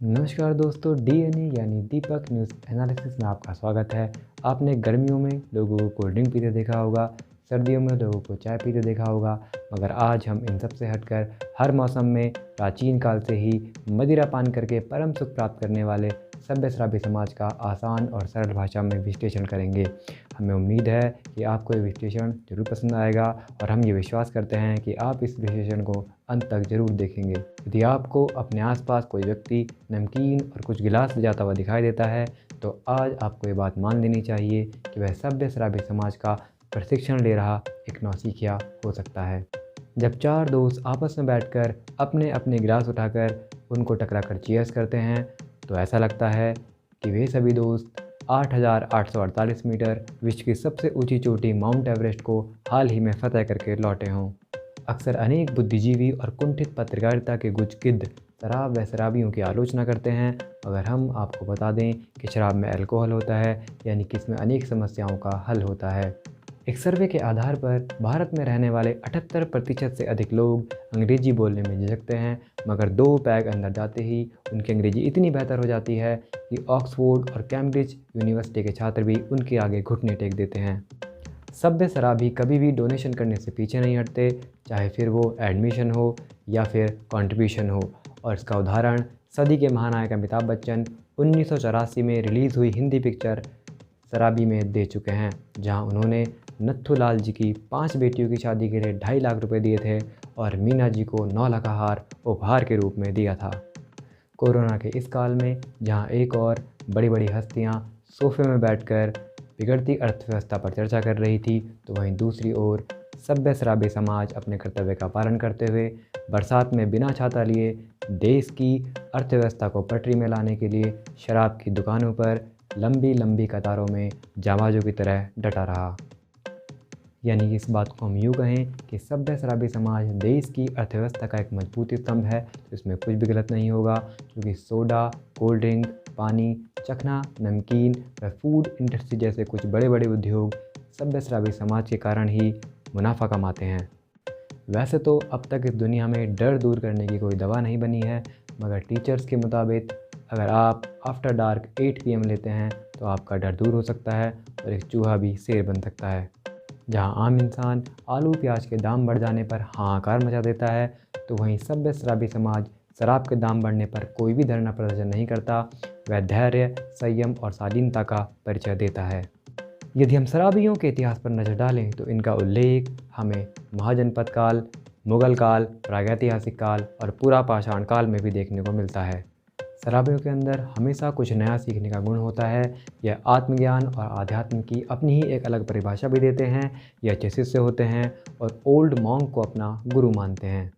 नमस्कार दोस्तों, डीएनए यानी दीपक न्यूज़ एनालिसिस में आपका स्वागत है। आपने गर्मियों में लोगों को कोल्ड ड्रिंक पीते देखा होगा, सर्दियों में लोगों को चाय पीते देखा होगा, मगर आज हम इन सब से हटकर हर मौसम में प्राचीन काल से ही मदिरा पान करके परम सुख प्राप्त करने वाले सभ्य श्राव्य समाज का आसान और सरल भाषा में विश्लेषण करेंगे। हमें उम्मीद है कि आपको ये विश्लेषण जरूर पसंद आएगा और हम ये विश्वास करते हैं कि आप इस विश्लेषण को अंत तक जरूर देखेंगे। यदि आपको अपने आसपास कोई व्यक्ति नमकीन और कुछ गिलास ले जाता हुआ दिखाई देता है, तो आज आपको ये बात मान लेनी चाहिए कि वह सभ्य श्राव्य समाज का प्रशिक्षण ले रहा एक नौसिखिया हो सकता है। जब चार दोस्त आपस में बैठकर अपने अपने गिलास उठाकर उनको टकराकर चीयर्स करते हैं, तो ऐसा लगता है कि वे सभी दोस्त 8,848 मीटर विश्व की सबसे ऊंची चोटी माउंट एवरेस्ट को हाल ही में फतह करके लौटे हों। अक्सर अनेक बुद्धिजीवी और कुंठित पत्रकारिता के गुजकिद शराब व शराबियों की आलोचना करते हैं, मगर हम आपको बता दें कि शराब में अल्कोहल होता है, यानी कि इसमें अनेक समस्याओं का हल होता है। एक सर्वे के आधार पर भारत में रहने वाले 78% से अधिक लोग अंग्रेजी बोलने में झिझकते हैं, मगर 2 पैग अंदर जाते ही उनकी अंग्रेजी इतनी बेहतर हो जाती है कि ऑक्सफोर्ड और कैम्ब्रिज यूनिवर्सिटी के छात्र भी उनके आगे घुटने टेक देते हैं। सभ्य शराबी कभी भी डोनेशन करने से पीछे नहीं हटते, चाहे फिर वो एडमिशन हो या फिर कंट्रीब्यूशन हो, और इसका उदाहरण सदी के महानायक अमिताभ बच्चन 1984 में रिलीज़ हुई हिंदी पिक्चर शराबी में दे चुके हैं, जहां उन्होंने नत्थूलाल जी की 5 बेटियों की शादी के लिए 2.5 लाख रुपए दिए थे और मीना जी को 9 लाख का हार उपहार के रूप में दिया था। कोरोना के इस काल में जहां एक और बड़ी बड़ी हस्तियां सोफे में बैठकर बिगड़ती अर्थव्यवस्था पर चर्चा कर रही थी, तो वहीं दूसरी ओर सभ्य शराबी समाज अपने कर्तव्य का पालन करते हुए बरसात में बिना छाता लिए देश की अर्थव्यवस्था को पटरी में लाने के लिए शराब की दुकानों पर लंबी लंबी कतारों में जाबाजों की तरह डटा रहा। यानी कि इस बात को हम यूँ कहें कि सभ्य शराबी समाज देश की अर्थव्यवस्था का एक मजबूत स्तंभ है, तो इसमें कुछ भी गलत नहीं होगा, क्योंकि सोडा, कोल्ड ड्रिंक, पानी, चखना, नमकीन व फूड इंडस्ट्री जैसे कुछ बड़े बड़े उद्योग सभ्य शराबी समाज के कारण ही मुनाफा कमाते हैं। वैसे तो अब तक इस दुनिया में डर दूर करने की कोई दवा नहीं बनी है, मगर टीचर्स के मुताबिक अगर आप आफ्टर डार्क 8 PM लेते हैं तो आपका डर दूर हो सकता है और एक चूहा भी शेर बन सकता है। जहां आम इंसान आलू प्याज के दाम बढ़ जाने पर हाहाकार मचा देता है, तो वहीं सभ्य शराबी समाज शराब के दाम बढ़ने पर कोई भी धरना प्रदर्शन नहीं करता, वह धैर्य, संयम और शालीनता का परिचय देता है। यदि हम शराबियों के इतिहास पर नज़र डालें तो इनका उल्लेख हमें महाजनपद काल, मुगल काल, प्रागैतिहासिक काल और पूरा पाषाण काल में भी देखने को मिलता है। शराबियों के अंदर हमेशा कुछ नया सीखने का गुण होता है। यह आत्मज्ञान और आध्यात्म की अपनी ही एक अलग परिभाषा भी देते हैं। यह अच्छे शिष्य होते हैं और ओल्ड मॉन्क को अपना गुरु मानते हैं।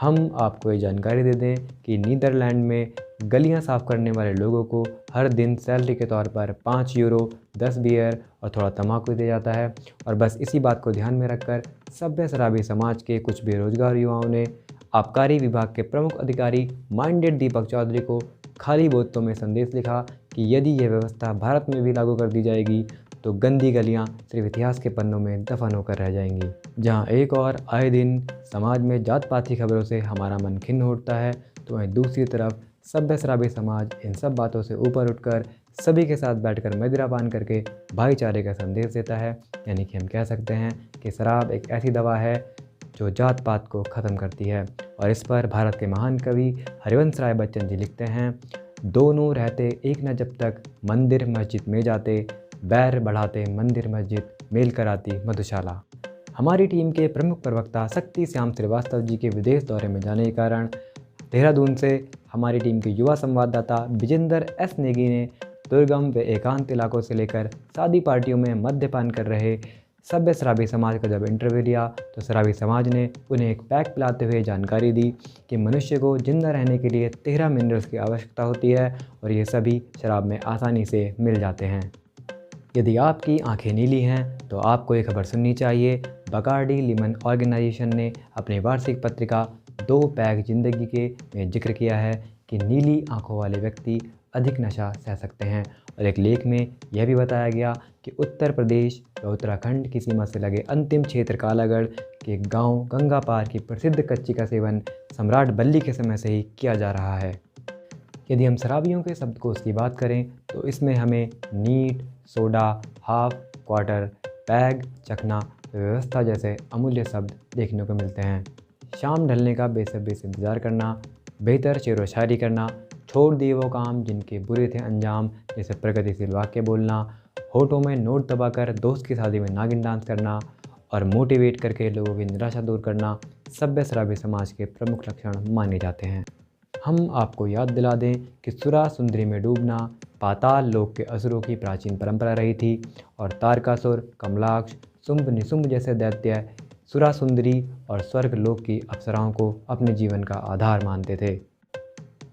हम आपको ये जानकारी दे दें कि नीदरलैंड में गलियां साफ करने वाले लोगों को हर दिन सैलरी के तौर पर 5 यूरो, 10 बियर और थोड़ा तम्बाकू दिया जाता है। और बस इसी बात को ध्यान में रखकर सभ्य शराबी समाज के कुछ बेरोजगार युवाओं ने आबकारी विभाग के प्रमुख अधिकारी माइंडेड दीपक चौधरी को खाली बोतलों में संदेश लिखा कि यदि यह व्यवस्था भारत में भी लागू कर दी जाएगी तो गंदी गलियां सिर्फ इतिहास के पन्नों में दफन होकर रह जाएंगी। जहां एक और आए दिन समाज में जात पात की खबरों से हमारा मन खिन्न उठता है, तो वहीं दूसरी तरफ सभ्य शराबी समाज इन सब बातों से ऊपर उठकर सभी के साथ बैठकर मदिरा पान करके भाईचारे का संदेश देता है। यानी कि हम कह सकते हैं कि शराब एक ऐसी दवा है जो जात पात को ख़त्म करती है। और इस पर भारत के महान कवि हरिवंश राय बच्चन जी लिखते हैं, दोनों रहते एक न जब तक मंदिर मस्जिद में जाते, बैर बढ़ाते मंदिर मस्जिद मेल कराती मधुशाला। हमारी टीम के प्रमुख प्रवक्ता शक्ति श्याम श्रीवास्तव जी के विदेश दौरे में जाने के कारण देहरादून से हमारी टीम के युवा संवाददाता विजेंद्र एस नेगी ने दुर्गम व एकांत इलाकों से लेकर शादी पार्टियों में मद्यपान कर रहे सभ्य शराबी समाज का जब इंटरव्यू लिया, तो शराबी समाज ने उन्हें एक पैक पिलाते हुए जानकारी दी कि मनुष्य को जिंदा रहने के लिए 13 मिनरल्स की आवश्यकता होती है और ये सभी शराब में आसानी से मिल जाते हैं। यदि आपकी आंखें नीली हैं तो आपको ये खबर सुननी चाहिए। बकार्डी लिमन ऑर्गेनाइजेशन ने अपनी वार्षिक पत्रिका 2 पैग जिंदगी के में जिक्र किया है कि नीली आंखों वाले व्यक्ति अधिक नशा सह सकते हैं। और एक लेख में यह भी बताया गया कि उत्तर प्रदेश व उत्तराखंड की सीमा से लगे अंतिम क्षेत्र कालागढ़ के गांव गंगा पार की प्रसिद्ध कच्ची का सेवन सम्राट बल्ली के समय से ही किया जा रहा है। यदि हम शराबियों के शब्दकोश की बात करें तो इसमें हमें neat, soda, half, quarter, peg, चखना, व्यवस्था जैसे अमूल्य शब्द देखने को मिलते हैं। शाम ढलने का बेसब्री से इंतज़ार करना, बेहतर शेर व शायरी करना, छोड़ दिए वो काम जिनके बुरे थे अंजाम, जैसे प्रगतिशील वाक्य बोलना, होठों में नोट दबाकर दोस्त की शादी में नागिन डांस करना और मोटिवेट करके लोगों की निराशा दूर करना सभ्य शराबी समाज के प्रमुख लक्षण माने जाते हैं। हम आपको याद दिला दें कि सुरा सुंदरी में डूबना पाताल लोक के असुरों की प्राचीन परंपरा रही थी और तारकासुर, कमलाक्ष, शुंभ निशुंभ जैसे दैत्य सुरा सुंदरी और स्वर्ग लोक की अप्सराओं को अपने जीवन का आधार मानते थे।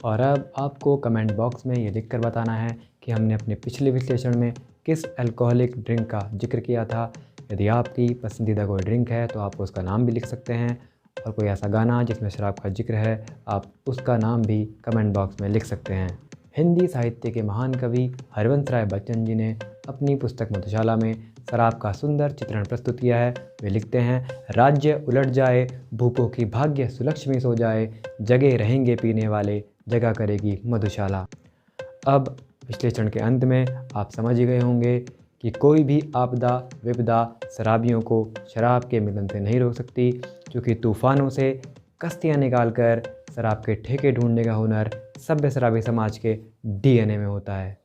और अब आपको कमेंट बॉक्स में ये लिख कर बताना है कि हमने अपने पिछले विश्लेषण में किस अल्कोहलिक ड्रिंक का जिक्र किया था। यदि आपकी पसंदीदा कोई ड्रिंक है तो आप उसका नाम भी लिख सकते हैं, और कोई ऐसा गाना जिसमें शराब का जिक्र है आप उसका नाम भी कमेंट बॉक्स में लिख सकते हैं। हिंदी साहित्य के महान कवि हरवंश राय बच्चन जी ने अपनी पुस्तक मधुशाला में शराब का सुंदर चित्रण प्रस्तुत किया है। वे लिखते हैं, राज्य उलट जाए, भूपों की भाग्य सुलक्ष्मी सो जाए, जगे रहेंगे पीने वाले, जगह करेगी मधुशाला। अब विश्लेषण के अंत में आप समझ ही गए होंगे कि कोई भी आपदा विपदा शराबियों को शराब के मिलन से नहीं रोक सकती, क्योंकि तूफानों से कश्तियाँ निकालकर शराब के ठेके ढूंढने का हुनर सभ्य शराबी समाज के डीएनए में होता है।